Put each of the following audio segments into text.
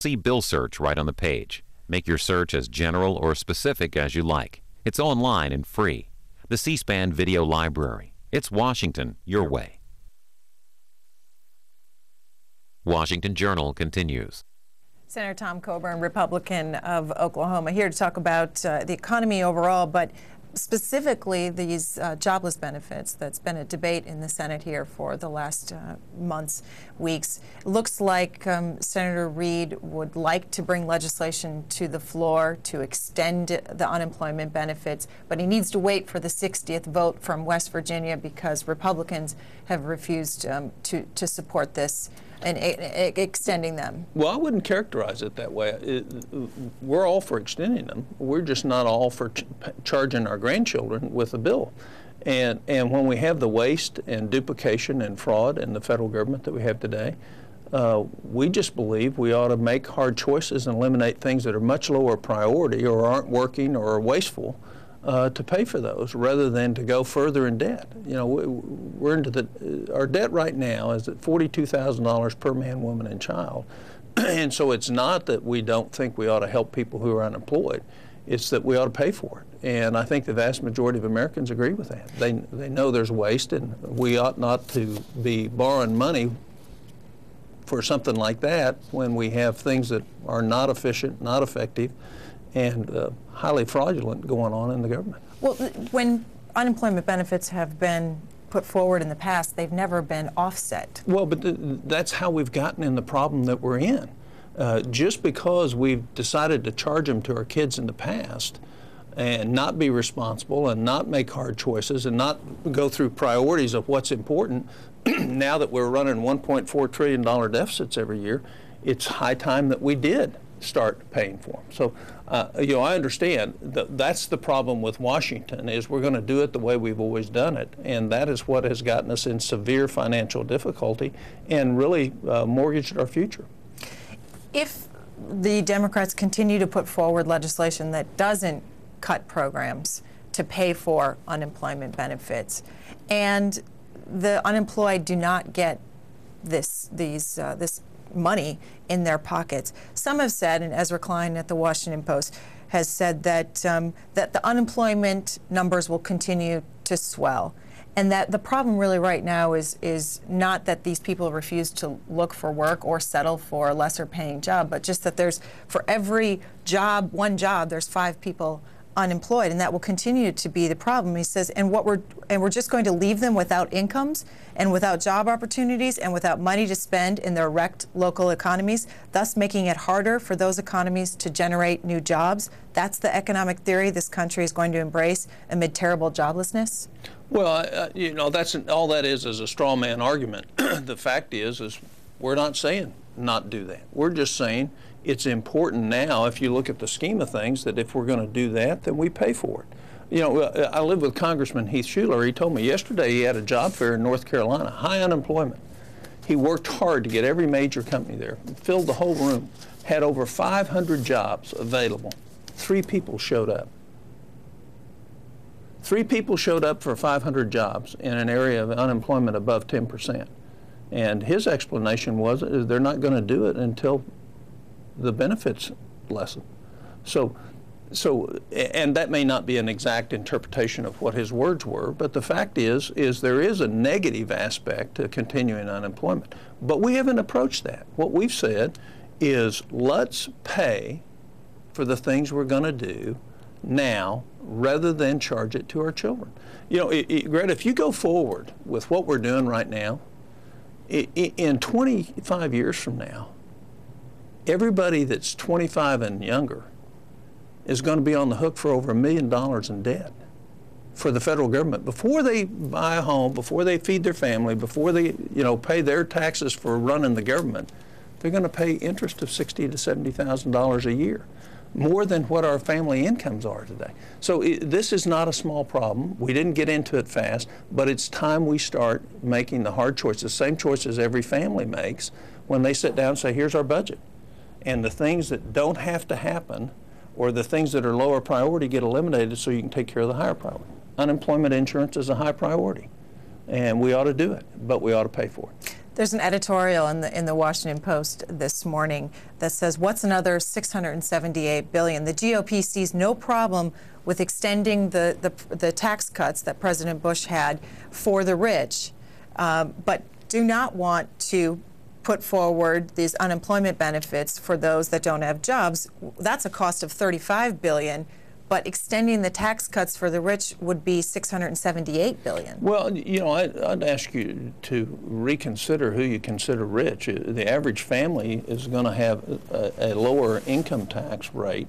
See Bill Search right on the page. Make your search as general or specific as you like. It's online and free. The C-SPAN Video Library. It's Washington your way. Washington Journal continues. Senator Tom Coburn, Republican of Oklahoma, here to talk about the economy overall, but specifically these jobless benefits. That's been a debate in the Senate here for the last months, weeks. It looks like Senator Reid would like to bring legislation to the floor to extend the unemployment benefits, but he needs to wait for the 60th vote from West Virginia because Republicans have refused to support this and extending them. Well, I wouldn't characterize it that way. We're all for extending them. We're just not all for charging our grandchildren with a bill. And when we have the waste and duplication and fraud in the federal government that we have today, we just believe we ought to make hard choices and eliminate things that are much lower priority or aren't working or are wasteful to pay for those rather than to go further in debt. You know, we're into our debt right now is at $42,000 per man, woman, and child. And so it's not that we don't think we ought to help people who are unemployed. It's that we ought to pay for it. And I think the vast majority of Americans agree with that. They know there's waste, and we ought not to be borrowing money for something like that when we have things that are not efficient, not effective, and highly fraudulent going on in the government. Well, when unemployment benefits have been put forward in the past, they've never been offset. Well, but that's how we've gotten in the problem that we're in. Just because we've decided to charge them to our kids in the past and not be responsible and not make hard choices and not go through priorities of what's important, now that we're running $1.4 trillion deficits every year, it's high time that we did start paying for them. So, you know, I understand that's the problem with Washington is we're going to do it the way we've always done it, and that is what has gotten us in severe financial difficulty and really mortgaged our future. If the Democrats continue to put forward legislation that doesn't cut programs to pay for unemployment benefits, and the unemployed do not get this money in their pockets. Some have said, and Ezra Klein at the Washington Post has said that that the unemployment numbers will continue to swell, and that the problem really right now is not that these people refuse to look for work or settle for a lesser paying job, but just that there's, for every job, one job, there's 5 people unemployed, and that will continue to be the problem. He says, and we're just going to leave them without incomes and without job opportunities and without money to spend in their wrecked local economies, thus making it harder for those economies to generate new jobs. That's the economic theory this country is going to embrace amid terrible joblessness. Well, you know, that's all that is a straw man argument. The fact is we're not saying not do that. We're just saying it's important now, if you look at the scheme of things, that if we're going to do that, then we pay for it. You know, I live with Congressman Heath Shuler. He told me yesterday he had a job fair in North Carolina, high unemployment. He worked hard to get every major company there, filled the whole room, had over 500 jobs available. 3 people showed up. 3 people showed up for 500 jobs in an area of unemployment above 10%. And his explanation was they're not going to do it until the benefits lessen. So, and that may not be an exact interpretation of what his words were, but the fact is there is a negative aspect to continuing unemployment. But we haven't approached that. What we've said is let's pay for the things we're going to do now rather than charge it to our children. You know, Greta, if you go forward with what we're doing right now, in 25 years from now, everybody that's 25 and younger is going to be on the hook for over $1 million in debt for the federal government before they buy a home, before they feed their family, before they, you know, pay their taxes for running the government. They're going to pay interest of $60,000 to $70,000 a year, more than what our family incomes are today. So this is not a small problem. We didn't get into it fast, but it's time we start making the hard choices, the same choices every family makes when they sit down and say, here's our budget. And the things that don't have to happen or the things that are lower priority get eliminated so you can take care of the higher priority. Unemployment insurance is a high priority, and we ought to do it, but we ought to pay for it. There's an editorial in the Washington Post this morning that says, what's another $678 billion? The GOP sees no problem with extending the tax cuts that President Bush had for the rich, but do not want to put forward these unemployment benefits for those that don't have jobs. That's a cost of $35 billion. But extending the tax cuts for the rich would be $678 billion. Well, you know, I'd ask you to reconsider who you consider rich. The average family is going to have a lower income tax rate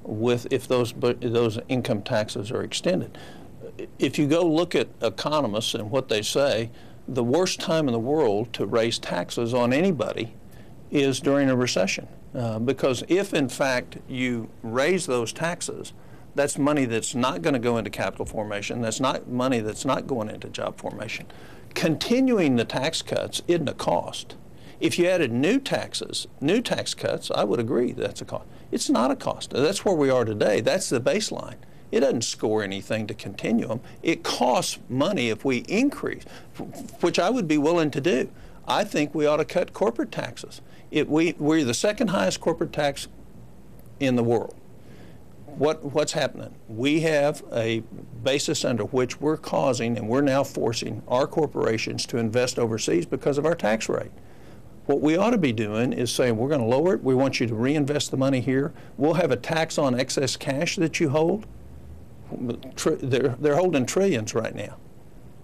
if those income taxes are extended. If you go look at economists and what they say, the worst time in the world to raise taxes on anybody is during a recession. Because if, in fact, you raise those taxes, that's money that's not going to go into capital formation. That's not money that's not going into job formation. Continuing the tax cuts isn't a cost. If you added new tax cuts, I would agree that's a cost. It's not a cost. That's where we are today. That's the baseline. It doesn't score anything to continue them. It costs money if we increase, which I would be willing to do. I think we ought to cut corporate taxes. We're the second highest corporate tax in the world. What's happening? We have a basis under which we're causing and we're now forcing our corporations to invest overseas because of our tax rate. What we ought to be doing is saying we're going to lower it. We want you to reinvest the money here. We'll have a tax on excess cash that you hold. They're holding trillions right now.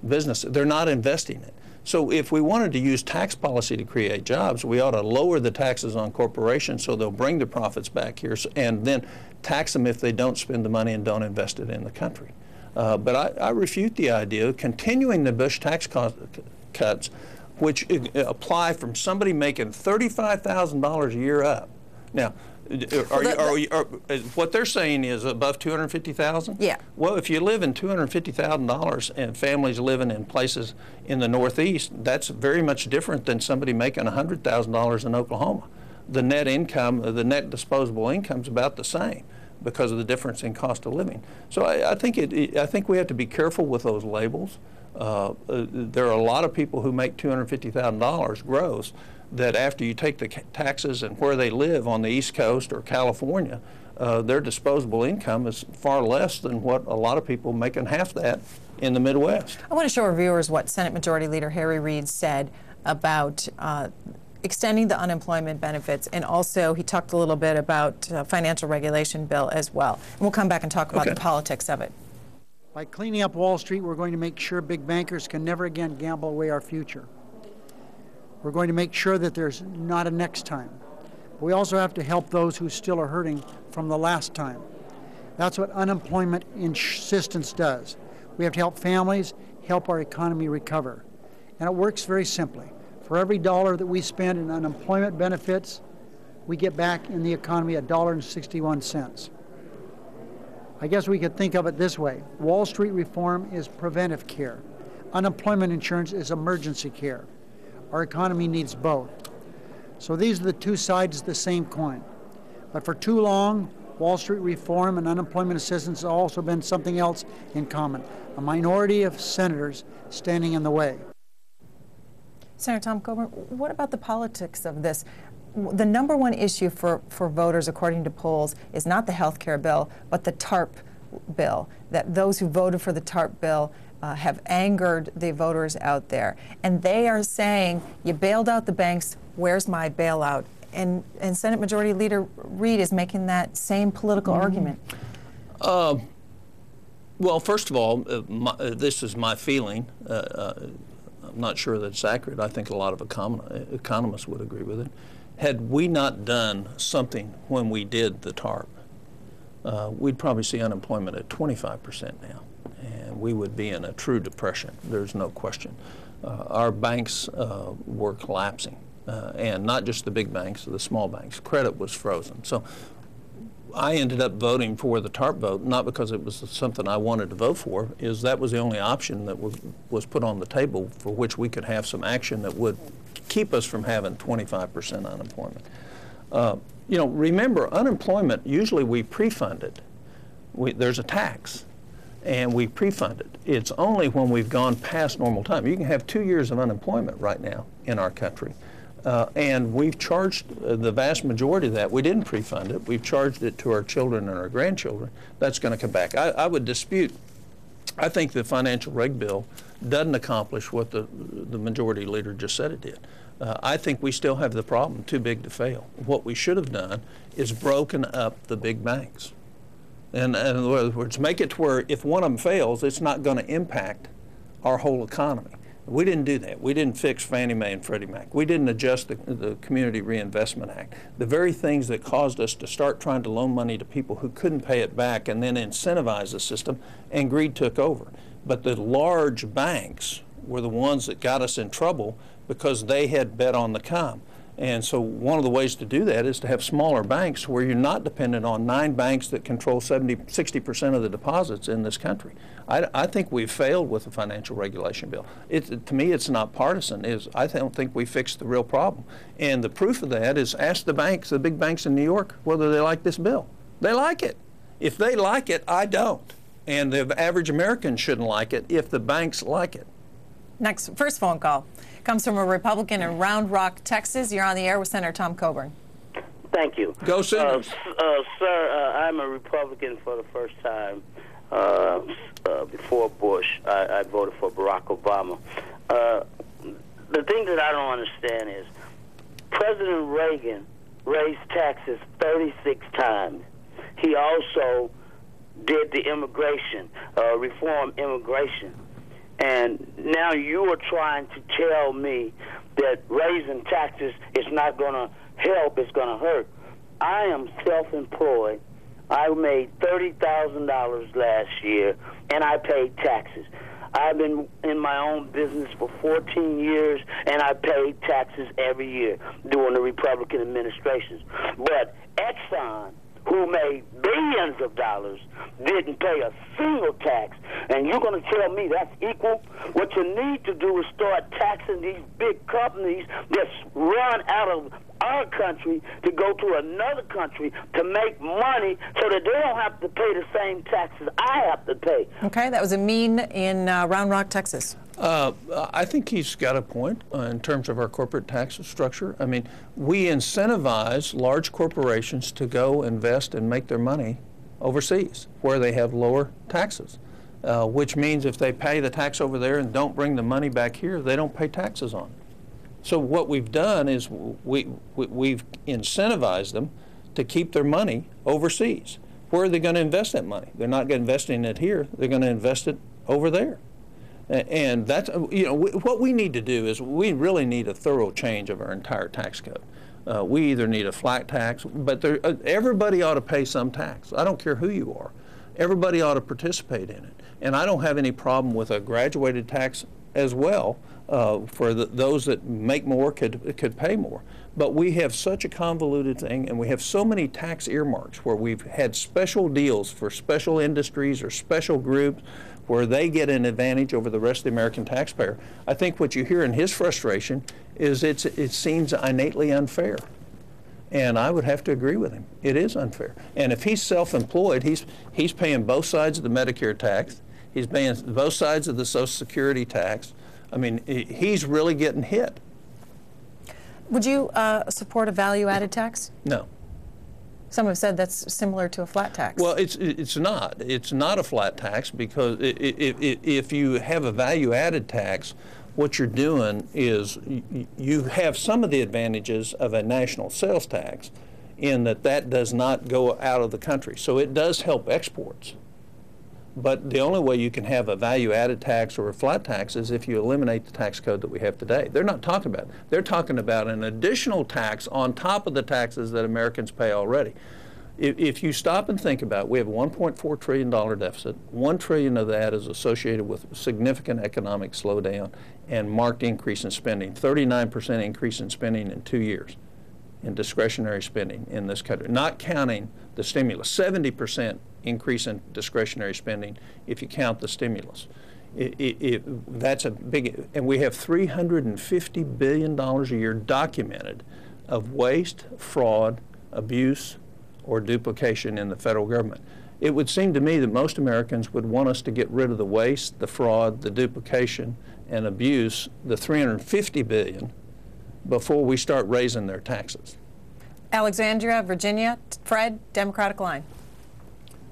Businesses, they're not investing it. So if we wanted to use tax policy to create jobs, we ought to lower the taxes on corporations so they'll bring the profits back here and then tax them if they don't spend the money and don't invest it in the country. But I refute the idea of continuing the Bush tax cuts, which apply from somebody making $35,000 a year up. Now, what they're saying is above $250,000? Yeah. Well, if you live in $250,000 and families living in places in the Northeast, that's very much different than somebody making $100,000 in Oklahoma. The net income, the net disposable income is about the same because of the difference in cost of living. So I think we have to be careful with those labels. There are a lot of people who make $250,000 gross that after you take the taxes and where they live on the East Coast or California, their disposable income is far less than what a lot of people making half that in the Midwest. I want to show our viewers what Senate Majority Leader Harry Reid said about extending the unemployment benefits, and also he talked a little bit about financial regulation bill as well. And we'll come back and talk about the politics of it. By cleaning up Wall Street, we're going to make sure big bankers can never again gamble away our future. We're going to make sure that there's not a next time. We also have to help those who still are hurting from the last time. That's what unemployment assistance does. We have to help families, help our economy recover. And it works very simply. For every dollar that we spend in unemployment benefits, we get back in the economy $1.61. I guess we could think of it this way. Wall Street reform is preventive care. Unemployment insurance is emergency care. Our economy needs both. So these are the two sides of the same coin. But for too long, Wall Street reform and unemployment assistance have also been something else in common. A minority of senators standing in the way. Senator Tom Coburn, what about the politics of this? The number one issue for voters, according to polls, is not the health care bill, but the TARP bill. That those who voted for the TARP bill have angered the voters out there. And they are saying, you bailed out the banks, where's my bailout? And Senate Majority Leader Reid is making that same political argument. Well, first of all, this is my feeling. I'm not sure that it's accurate. I think a lot of economists would agree with it. Had we not done something when we did the TARP, we'd probably see unemployment at 25% now, and we would be in a true depression. There's no question. Our banks were collapsing, and not just the big banks, the small banks. Credit was frozen. So I ended up voting for the TARP vote, not because it was something I wanted to vote for, is that was the only option that was put on the table for which we could have some action that would keep us from having 25% unemployment. You know, remember, unemployment, usually we pre-fund it. There's a tax. and we pre-fund it. It's only when we've gone past normal time. You can have 2 years of unemployment right now in our country. And we've charged the vast majority of that. We didn't pre-fund it. We've charged it to our children and our grandchildren. That's going to come back. I would dispute. I think the financial reg bill doesn't accomplish what the majority leader just said it did. I think we still have the problem too big to fail. What we should have done is broken up the big banks. And in other words, make it to where if one of them fails, it's not going to impact our whole economy. We didn't do that. We didn't fix Fannie Mae and Freddie Mac. We didn't adjust the Community Reinvestment Act. The very things that caused us to start trying to loan money to people who couldn't pay it back and then incentivize the system, and greed took over. But the large banks were the ones that got us in trouble because they had bet on the come. And so one of the ways to do that is to have smaller banks where you're not dependent on 9 banks that control 60% of the deposits in this country. I think we've failed with the financial regulation bill. To me, it's not partisan. I don't think we fixed the real problem. And the proof of that is ask the banks, the big banks in New York, whether they like this bill. They like it. If they like it, I don't. And the average American shouldn't like it if the banks like it. Next, first phone call comes from a Republican in Round Rock, Texas. You're on the air with Senator Tom Coburn. Thank you. Go Senators. Sir, I'm a Republican for the first time. Before Bush, I voted for Barack Obama. The thing that I don't understand is President Reagan raised taxes 36 times. He also did the immigration, reform immigration. And now you are trying to tell me that raising taxes is not going to help, it's going to hurt. I am self-employed. I made $30,000 last year, and I paid taxes. I've been in my own business for 14 years, and I paid taxes every year during the Republican administrations. But Exxon, who made billions of dollars, didn't pay a single tax. And you're going to tell me that's equal? What you need to do is start taxing these big companies that run out of our country to go to another country to make money so that they don't have to pay the same taxes I have to pay. Okay, that was Amin in Round Rock, Texas. I think he's got a point in terms of our corporate tax structure. I mean, we incentivize large corporations to go invest and make their money overseas where they have lower taxes, which means if they pay the tax over there and don't bring the money back here, they don't pay taxes on it. So what we've done is we've incentivized them to keep their money overseas. Where are they going to invest that money? They're not investing it here. They're going to invest it over there. And that's, what we need to do is we really need a thorough change of our entire tax code. We either need a flat tax, but everybody ought to pay some tax. I don't care who you are. Everybody ought to participate in it. And I don't have any problem with a graduated tax as well. For those that make more could pay more. But we have such a convoluted thing, and we have so many tax earmarks where we've had special deals for special industries or special groups where they get an advantage over the rest of the American taxpayer. I think what you hear in his frustration is it seems innately unfair. And I would have to agree with him. It is unfair. And if he's self-employed, he's paying both sides of the Medicare tax. He's paying both sides of the Social Security tax. I mean, he's really getting hit. Would you support a value-added tax? No. Some have said that's similar to a flat tax. Well, it's not. It's not a flat tax because if you have a value-added tax, what you're doing is you have some of the advantages of a national sales tax in that does not go out of the country. So it does help exports. But the only way you can have a value-added tax or a flat tax is if you eliminate the tax code that we have today. They're not talking about it. They're talking about an additional tax on top of the taxes that Americans pay already. If you stop and think about it, we have a $1.4 trillion deficit. $1 trillion of that is associated with significant economic slowdown and marked increase in spending, 39% increase in spending in 2 years in discretionary spending in this country, not counting the stimulus, 70% increase in discretionary spending if you count the stimulus. That's a big, and we have $350 billion a year documented of waste, fraud, abuse, or duplication in the federal government. it would seem to me that most Americans would want us to get rid of the waste, the fraud, the duplication, and abuse, the $350 billion, before we start raising their taxes. Alexandria, Virginia. Fred, Democratic line.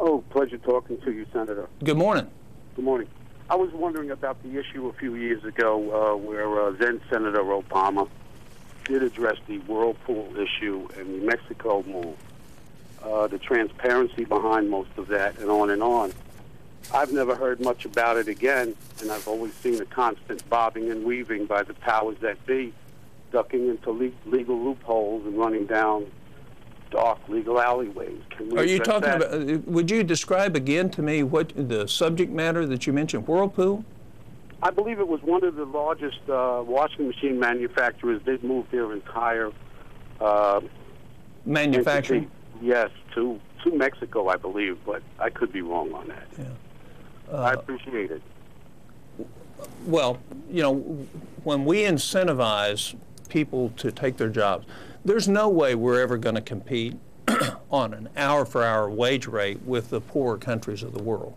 Oh, pleasure talking to you, Senator. Good morning. Good morning. I was wondering about the issue a few years ago where then Senator Obama did address the Whirlpool issue and the Mexico move, the transparency behind most of that, and on and on. I've never heard much about it again, and I've always seen a constant bobbing and weaving by the powers that be, ducking into legal loopholes and running down dark legal alleyways. Can we Are you address talking that? about, would you describe again to me what the subject matter that you mentioned, Whirlpool? I believe it was one of the largest washing machine manufacturers. They've moved their entire Manufacturing? entity, yes, to Mexico, I believe, but I could be wrong on that. Yeah. I appreciate it. Well, you know, when we incentivize people to take their jobs, there's no way we're ever going to compete on an hour-for-hour wage rate with the poorer countries of the world.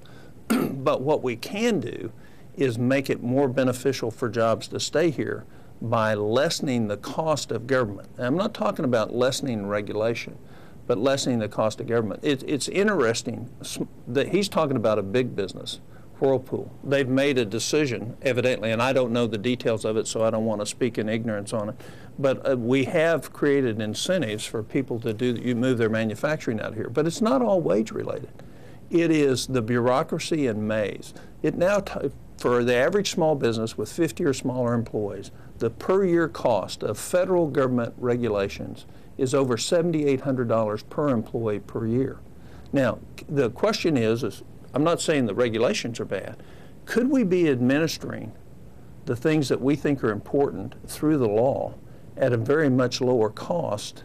But what we can do is make it more beneficial for jobs to stay here by lessening the cost of government. And I'm not talking about lessening regulation, but lessening the cost of government. It's interesting that he's talking about a big business, Whirlpool. They've made a decision, evidently, and I don't know the details of it, so I don't want to speak in ignorance on it, but we have created incentives for people to move their manufacturing out here. But it's not all wage related. It is the bureaucracy and maze. It now, for the average small business with 50 or smaller employees, the per year cost of federal government regulations is over $7,800 per employee per year. Now, the question is I'm not saying the regulations are bad. Could we be administering the things that we think are important through the law at a very much lower cost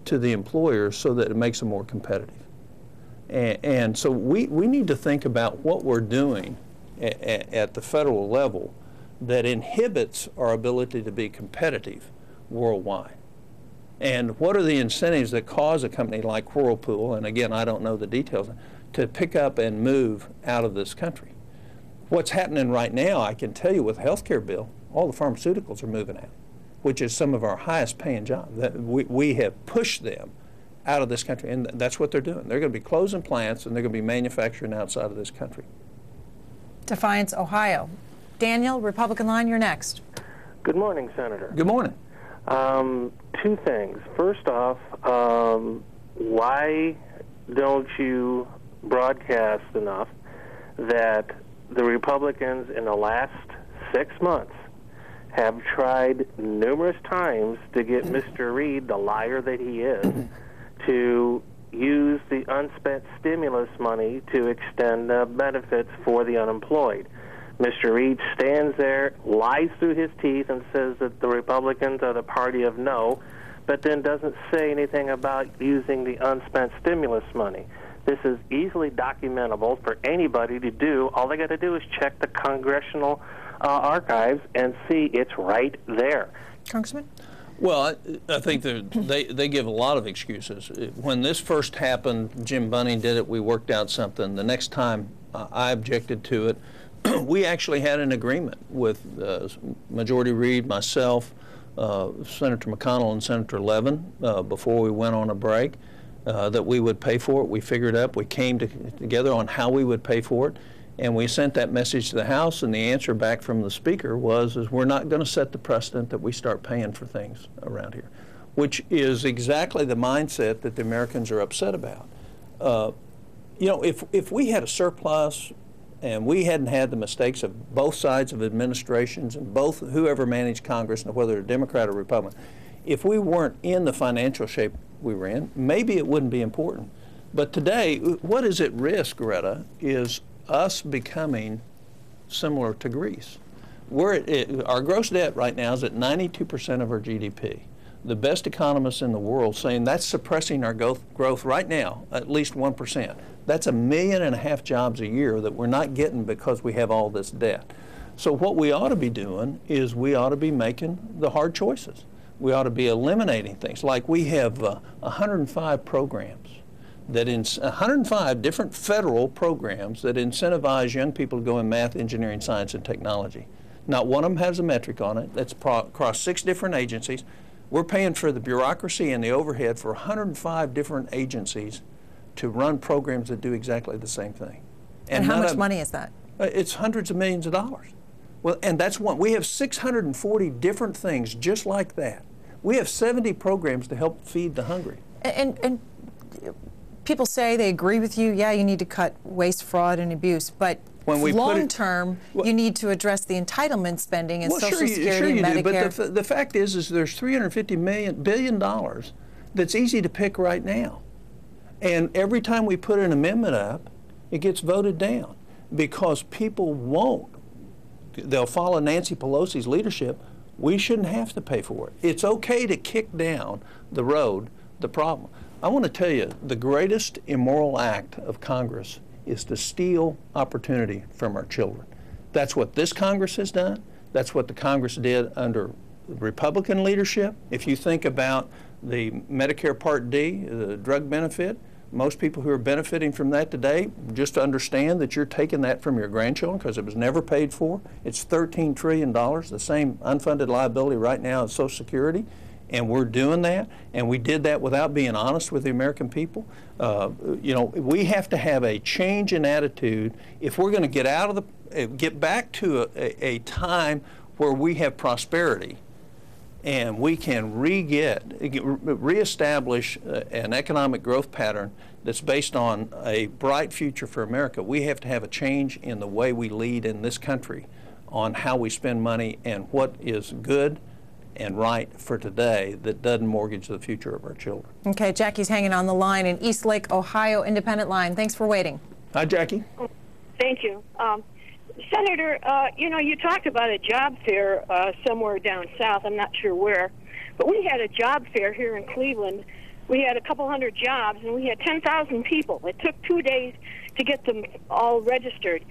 to the employers so that it makes them more competitive? And so we need to think about what we're doing at the federal level that inhibits our ability to be competitive worldwide. And what are the incentives that cause a company like Whirlpool, and again, I don't know the details, to pick up and move out of this country? What's happening right now, I can tell you with the health care bill, all the pharmaceuticals are moving out, which is some of our highest paying jobs. We have pushed them out of this country, and that's what they're doing. They're going to be closing plants, and they're going to be manufacturing outside of this country. Defiance, Ohio. Daniel, Republican line, you're next. Good morning, Senator. Good morning. Two things. First off, why don't you broadcast enough that the Republicans in the last 6 months have tried numerous times to get Mr. Reid, the liar that he is, to use the unspent stimulus money to extend benefits for the unemployed. Mr. Reid stands there, lies through his teeth, and says that the Republicans are the party of no, but then doesn't say anything about using the unspent stimulus money. This is easily documentable for anybody to do. All they got to do is check the congressional archives and see it's right there. Congressman? Well, I think they give a lot of excuses. When this first happened, Jim Bunning did it, we worked out something. The next time I objected to it, we actually had an agreement with Majority Reid, myself, Senator McConnell, and Senator Levin before we went on a break that we would pay for it. We figured up, we came together on how we would pay for it, and we sent that message to the House, and the answer back from the Speaker was, we're not going to set the precedent that we start paying for things around here, which is exactly the mindset that the Americans are upset about. You know, if we had a surplus and we hadn't had the mistakes of both sides of administrations and both whoever managed Congress, whether a Democrat or Republican, if we weren't in the financial shape we were in, maybe it wouldn't be important. But today, what is at risk, Greta, is us becoming similar to Greece. Our gross debt right now is at 92% of our GDP. The best economists in the world saying that's suppressing our growth right now, at least 1%. That's 1.5 million jobs a year that we're not getting because we have all this debt. So what we ought to be doing is we ought to be making the hard choices. We ought to be eliminating things. Like we have 105 programs that in 105 different federal programs that incentivize young people to go in math, engineering, science, and technology. Not one of them has a metric on it. That's across 6 different agencies. We're paying for the bureaucracy and the overhead for 105 different agencies to run programs that do exactly the same thing. And how much money is that? It's hundreds of millions of dollars. Well, and that's one. We have 640 different things just like that. We have 70 programs to help feed the hungry. And people say they agree with you, yeah, you need to cut waste, fraud, and abuse, but long term, you need to address the entitlement spending and Social Security and Medicare. But the fact is there's $350 billion that's easy to pick right now. And every time we put an amendment up, it gets voted down because people won't. They'll follow Nancy Pelosi's leadership. We shouldn't have to pay for it. It's okay to kick down the road the problem. I want to tell you, the greatest immoral act of Congress is to steal opportunity from our children. That's what this Congress has done. That's what the Congress did under Republican leadership. If you think about the Medicare Part D, the drug benefit, most people who are benefiting from that today, just understand that you're taking that from your grandchildren because it was never paid for. It's $13 trillion, the same unfunded liability right now as Social Security. And we're doing that, and we did that without being honest with the American people. You know, we have to have a change in attitude if we're going to get back to a time where we have prosperity, and we can reestablish an economic growth pattern that's based on a bright future for America. We have to have a change in the way we lead in this country on how we spend money and what is good and right for today that doesn't mortgage the future of our children. Okay, Jackie's hanging on the line in Eastlake, Ohio, Independent Line. Thanks for waiting. Hi, Jackie. Thank you. Senator, you know, you talked about a job fair somewhere down south. I'm not sure where. But we had a job fair here in Cleveland. We had a couple hundred jobs, and we had 10,000 people. It took 2 days to get them all registered.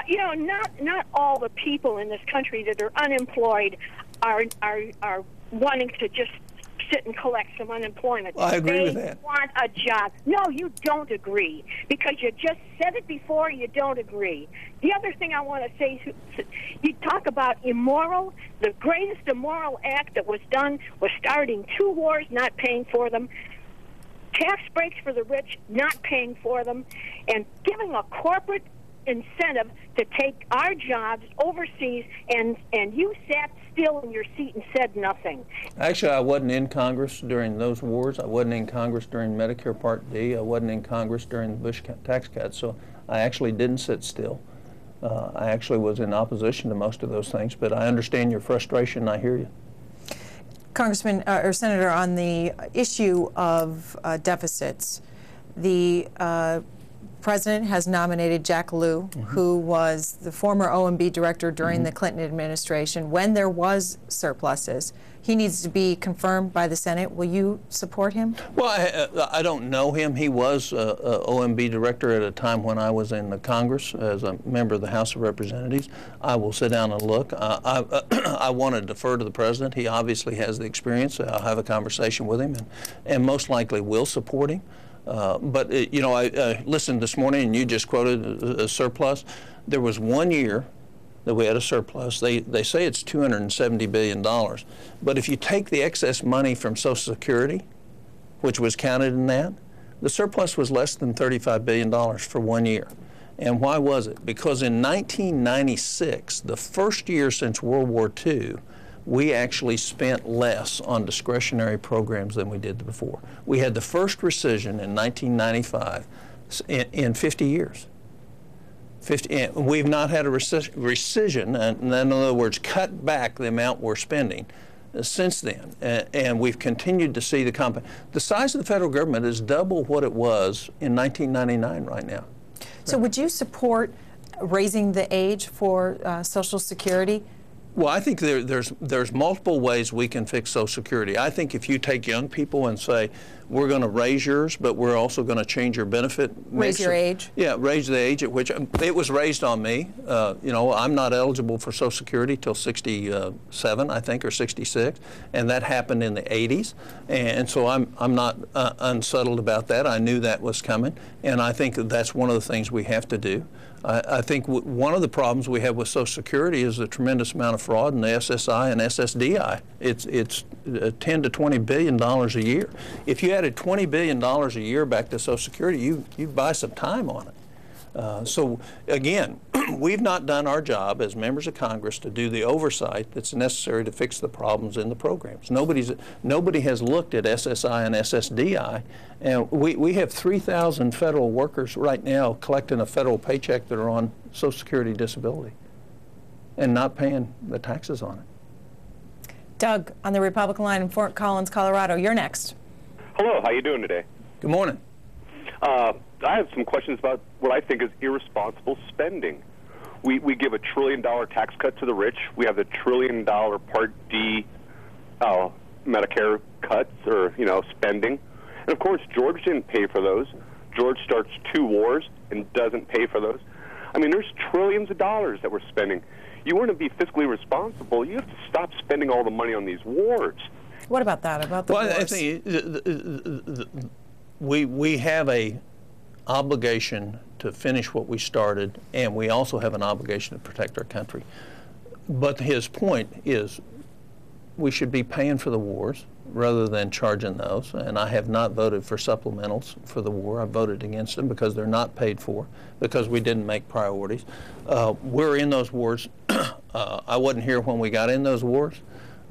You know, not all the people in this country that are unemployed are wanting to just sit and collect some unemployment. Well, I agree with that. They want a job. No, you don't agree, because you just said it before. You don't agree. The other thing I want to say, you talk about immoral. The greatest immoral act that was done was starting 2 wars, not paying for them, tax breaks for the rich, not paying for them, and giving a corporate incentive to take our jobs overseas, and you sat still in your seat and said nothing. Actually, I wasn't in Congress during those wars. I wasn't in Congress during Medicare Part D. I wasn't in Congress during the Bush tax cuts, so I actually didn't sit still. I actually was in opposition to most of those things, but I understand your frustration. I hear you. Congressman or Senator, on the issue of deficits, the President has nominated Jack Lew, who was the former OMB director during the Clinton administration when there was surpluses. He needs to be confirmed by the Senate. Will you support him? Well, I don't know him. He was OMB director at a time when I was in the Congress as a member of the House of Representatives. I will sit down and look. I want to defer to the President. He obviously has the experience. I'll have a conversation with him and most likely will support him. But you know, I listened this morning, and you just quoted a surplus. There was 1 year that we had a surplus. They say it's $270 billion. But if you take the excess money from Social Security, which was counted in that, the surplus was less than $35 billion for 1 year. And why was it? Because in 1996, the first year since World War II, we actually spent less on discretionary programs than we did before. We had the first rescission in 1995 in 50 years. We've not had a rescission, in other words, cut back the amount we're spending since then. And we've continued to see the size of the federal government is double what it was in 1999 right now. So would you support raising the age for Social Security? Well, I think there's multiple ways we can fix Social Security. I think if you take young people and say, we're going to raise yours, but we're also going to change your benefit mix. Raise your age? Yeah, raise the age at which it was raised on me. You know, I'm not eligible for Social Security till 67, I think, or 66, and that happened in the 80s. And so I'm not unsettled about that. I knew that was coming, and I think that's one of the things we have to do. I think one of the problems we have with Social Security is the tremendous amount of fraud in the SSI and SSDI. It's $10 to $20 billion a year. If you added $20 billion a year back to Social Security, you'd buy some time on it. So again, we've not done our job as members of Congress to do the oversight that's necessary to fix the problems in the programs. Nobody has looked at SSI and SSDI, and we have 3,000 federal workers right now collecting a federal paycheck that are on Social Security disability and not paying the taxes on it. Doug, on the Republican line in Fort Collins, Colorado, you're next. Hello, how you doing today? Good morning. I have some questions about what I think is irresponsible spending. We give $1 trillion tax cut to the rich. We have the $1 trillion Part D Medicare cuts, or spending. And of course, George didn't pay for those. George starts 2 wars and doesn't pay for those. I mean, there's trillions of dollars that we're spending. You want to be fiscally responsible, you have to stop spending all the money on these wars. What about that? About the wars? I think we have a obligation to finish what we started, and we also have an obligation to protect our country. But his point is we should be paying for the wars rather than charging those, and I have not voted for supplementals for the war. I voted against them because they're not paid for, because we didn't make priorities. We're in those wars. I wasn't here when we got in those wars.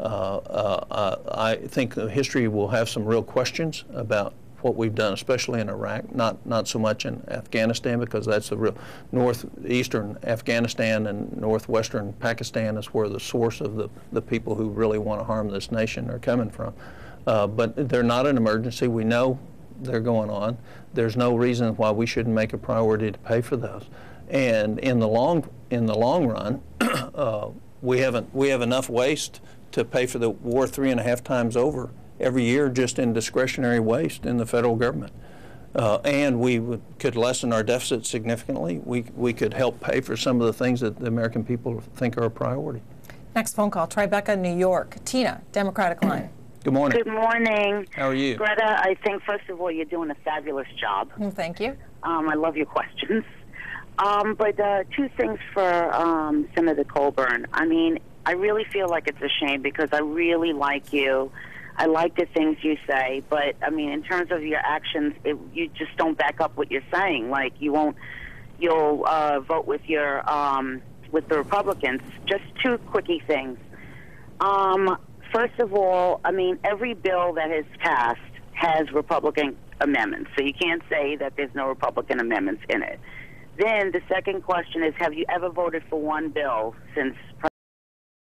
I think history will have some real questions about what we've done, especially in Iraq, not so much in Afghanistan, because that's the real northeastern Afghanistan and northwestern Pakistan is where the source of the people who really want to harm this nation are coming from. But they're not an emergency. We know they're going on. There's no reason why we shouldn't make a priority to pay for those. And in the long run, we have enough waste to pay for the war 3.5 times over every year just in discretionary waste in the federal government. And we could lessen our deficit significantly. We could help pay for some of the things that the American people think are a priority. Next phone call, Tribeca, New York. Tina, Democratic line. Good morning. Good morning. How are you? Greta, I think, first of all, you're doing a fabulous job. Thank you. I love your questions. But 2 things for Senator Coburn. I mean, I really feel like it's a shame because I really like you. I like the things you say, but I mean, in terms of your actions, you just don't back up what you're saying. Like you'll vote with with the Republicans. Just 2 quickie things. First of all, I mean, every bill that has passed has Republican amendments, so you can't say that there's no Republican amendments in it. Then the second question is, have you ever voted for one bill since